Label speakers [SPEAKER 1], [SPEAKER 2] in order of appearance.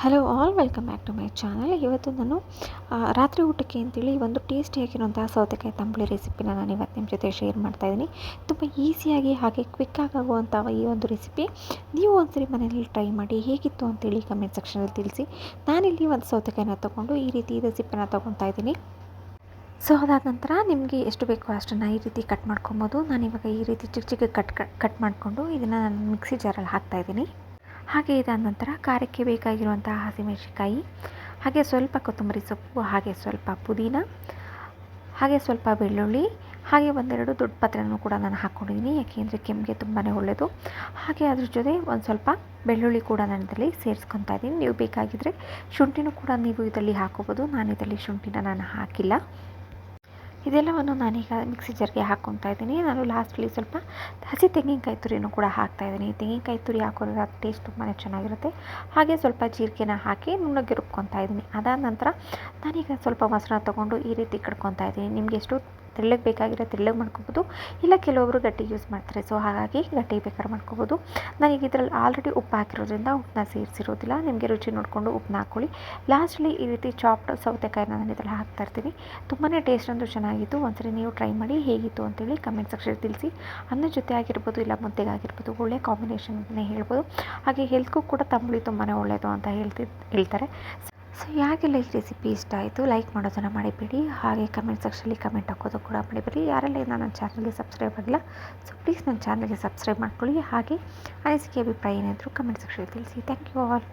[SPEAKER 1] Hello all welcome back to my channel. ಇವತ್ತು ನಾನು ರಾತ್ರಿ ಊಟಕ್ಕೆ ಅಂತೇಳಿ ಒಂದು ಟೇಸ್ಟಿಯಾಗಿರುವಂಥ ಸೌತೆಕಾಯಿ ತಂಬುಳಿ ರೆಸಿಪಿನ ನಾನು ಇವತ್ತು ನಿಮ್ಮ ಜೊತೆ ಶೇರ್ ಮಾಡ್ತಾಯಿದ್ದೀನಿ. ತುಂಬ ಈಸಿಯಾಗಿ ಹಾಗೆ ಕ್ವಿಕ್ಕಾಗಿ ಆಗುವಂಥ ಈ ಒಂದು ರೆಸಿಪಿ ನೀವು ಒಂದ್ಸರಿ ಮನೆಯಲ್ಲಿ ಟ್ರೈ ಮಾಡಿ ಹೇಗಿತ್ತು ಅಂತೇಳಿ ಕಮೆಂಟ್ ಸೆಕ್ಷನಲ್ಲಿ ತಿಳಿಸಿ. ನಾನಿಲ್ಲಿ ಒಂದು ಸೌತೆಕಾಯಿನ ತೊಗೊಂಡು ಈ ರೀತಿ ರೆಸಿಪಿನ ತೊಗೊತಾ ಇದ್ದೀನಿ. ಸೊ ಅದಾದ ನಂತರ ನಿಮಗೆ ಎಷ್ಟು ಬೇಕೋ ಅಷ್ಟನ್ನು ಈ ರೀತಿ ಕಟ್ ಮಾಡ್ಕೊಬೋದು. ನಾನಿವಾಗ ಈ ರೀತಿ ಚಿಕ್ಕ ಚಿಕ್ಕ ಕಟ್ ಮಾಡಿಕೊಂಡು ಇದನ್ನು ನಾನು ಮಿಕ್ಸಿ ಜಾರಲ್ಲಿ ಹಾಕ್ತಾಯಿದ್ದೀನಿ. ಹಾಗೆ ಇದಾದ ನಂತರ ಖಾರಕ್ಕೆ ಬೇಕಾಗಿರುವಂಥ ಹಸಿಮೆಣಸಿನಕಾಯಿ, ಹಾಗೆ ಸ್ವಲ್ಪ ಕೊತ್ತಂಬರಿ ಸೊಪ್ಪು, ಹಾಗೆ ಸ್ವಲ್ಪ ಪುದೀನ, ಹಾಗೆ ಸ್ವಲ್ಪ ಬೆಳ್ಳುಳ್ಳಿ, ಹಾಗೆ ಒಂದೆರಡು ದೊಡ್ಡ ಪತ್ರೆನೂ ಕೂಡ ನಾನು ಹಾಕ್ಕೊಂಡಿದ್ದೀನಿ, ಯಾಕೆಂದರೆ ಕೆಮ್ಮಿಗೆ ತುಂಬಾ ಒಳ್ಳೆಯದು. ಹಾಗೆ ಅದ್ರ ಜೊತೆ ಒಂದು ಸ್ವಲ್ಪ ಬೆಳ್ಳುಳ್ಳಿ ಕೂಡ ನಾನು ಇದರಲ್ಲಿ ಸೇರಿಸ್ಕೊತಾ ಇದ್ದೀನಿ. ನೀವು ಬೇಕಾಗಿದ್ದರೆ ಶುಂಠಿನೂ ಕೂಡ ನೀವು ಇದರಲ್ಲಿ ಹಾಕೋಬೋದು. ನಾನು ಇದರಲ್ಲಿ ಶುಂಠಿನ ನಾನು ಹಾಕಿಲ್ಲ. ಇದೆಲ್ಲವನ್ನು ನಾನೀಗ ಮಿಕ್ಸಿ ಜಾರ್ಗೆ ಹಾಕ್ಕೊತಾ ಇದ್ದೀನಿ. ನಾನು ಲಾಸ್ಟಲ್ಲಿ ಸ್ವಲ್ಪ ಹಸಿ ತೆಂಗಿನಕಾಯಿ ತುರಿನೂ ಕೂಡ ಹಾಕ್ತಾಯಿದ್ದೀನಿ. ತೆಂಗಿನಕಾಯಿ ತುರಿ ಹಾಕೋದ್ರಿಂದ ಟೇಸ್ಟ್ ತುಂಬಾ ಚೆನ್ನಾಗಿರುತ್ತೆ. ಹಾಗೆ ಸ್ವಲ್ಪ ಜೀರಿಗೆನ ಹಾಕಿ ನುಣ್ಣಗೆ ರುಬ್ಕೊತಾ ಇದ್ದೀನಿ. ಅದಾದ ನಂತರ ನಾನೀಗ ಸ್ವಲ್ಪ ಮೊಸರನ್ನ ತೊಗೊಂಡು ಈ ರೀತಿ ಕಡ್ಕೊತಾ ಇದ್ದೀನಿ. ನಿಮಗೆ ಎಷ್ಟು ತೆಳ್ಳಗೆ ಬೇಕಾಗಿರೋ ತೆಳ್ಳಗೆ ಮಾಡ್ಕೊಬೋದು, ಇಲ್ಲ ಕೆಲವೊಬ್ಬರು ಗಟ್ಟಿ ಯೂಸ್ ಮಾಡ್ತಾರೆ. ಸೊ ಹಾಗಾಗಿ ಗಟ್ಟಿ ಬೇಕಾದ್ರೆ ಮಾಡ್ಕೊಬೋದು. ನಾನೀಗ ಇದರಲ್ಲಿ ಆಲ್ರೆಡಿ ಉಪ್ಪು ಹಾಕಿರೋದ್ರಿಂದ ಉಪ್ಪನ್ನ ಸೇರಿಸಿರೋದಿಲ್ಲ. ನಿಮಗೆ ರುಚಿ ನೋಡಿಕೊಂಡು ಉಪ್ಪನ್ನ ಹಾಕ್ಕೊಳ್ಳಿ. ಲಾಸ್ಟಲ್ಲಿ ಈ ರೀತಿ ಚಾಪ್ಡ್ ಸೌತೆಕಾಯಿನ ನಾನು ಇದರಲ್ಲಿ ಹಾಕ್ತಾಯಿರ್ತೀನಿ. ತುಂಬಾ ಟೇಸ್ಟ್ ಅಂತೂ ಚೆನ್ನಾಗಿತ್ತು. ಒಂದ್ಸರಿ ನೀವು ಟ್ರೈ ಮಾಡಿ ಹೇಗಿತ್ತು ಅಂತೇಳಿ ಕಮೆಂಟ್ ಸೆಕ್ಷನ್ ತಿಳಿಸಿ. ಅನ್ನದ ಜೊತೆ ಆಗಿರ್ಬೋದು ಇಲ್ಲ ಮುದ್ದೆಗಾಗಿರ್ಬೋದು ಒಳ್ಳೆ ಕಾಂಬಿನೇಷನ್ ಅಂತಲೇ ಹೇಳ್ಬೋದು. ಹಾಗೆ ಹೆಲ್ತ್ಗೂ ಕೂಡ ತಂಬುಳಿ ತುಂಬಾ ಒಳ್ಳೆಯದು ಅಂತ ಹೇಳ್ತಾರೆ. ಸೊ ಯಾಕೆಲ್ಲ ಈ ರೆಸಿಪಿ ಇಷ್ಟ ಆಯಿತು ಲೈಕ್ ಮಾಡೋದನ್ನು ಮಾಡಿಬಿಡಿ. ಹಾಗೆ ಕಮೆಂಟ್ ಸೆಕ್ಷನಲ್ಲಿ ಕಮೆಂಟ್ ಹಾಕೋದು ಕೂಡ ಮಾಡಿಬಿಡಿ. ಯಾರೆಲ್ಲ ನನ್ನ ಚಾನಲ್ಗೆ ಸಬ್ಸ್ಕ್ರೈಬ್ ಆಗಿಲ್ಲ, ಸೊ ಪ್ಲೀಸ್ ನನ್ನ ಚಾನಲ್ಗೆ ಸಬ್ಸ್ಕ್ರೈಬ್ ಮಾಡ್ಕೊಳ್ಳಿ. ಹಾಗೆ ಅನಿಸಿಕೆ ಅಭಿಪ್ರಾಯ ಏನಾದರೂ ಕಮೆಂಟ್ ಸೆಕ್ಷನಲ್ಲಿ ತಿಳಿಸಿ. Thank you all.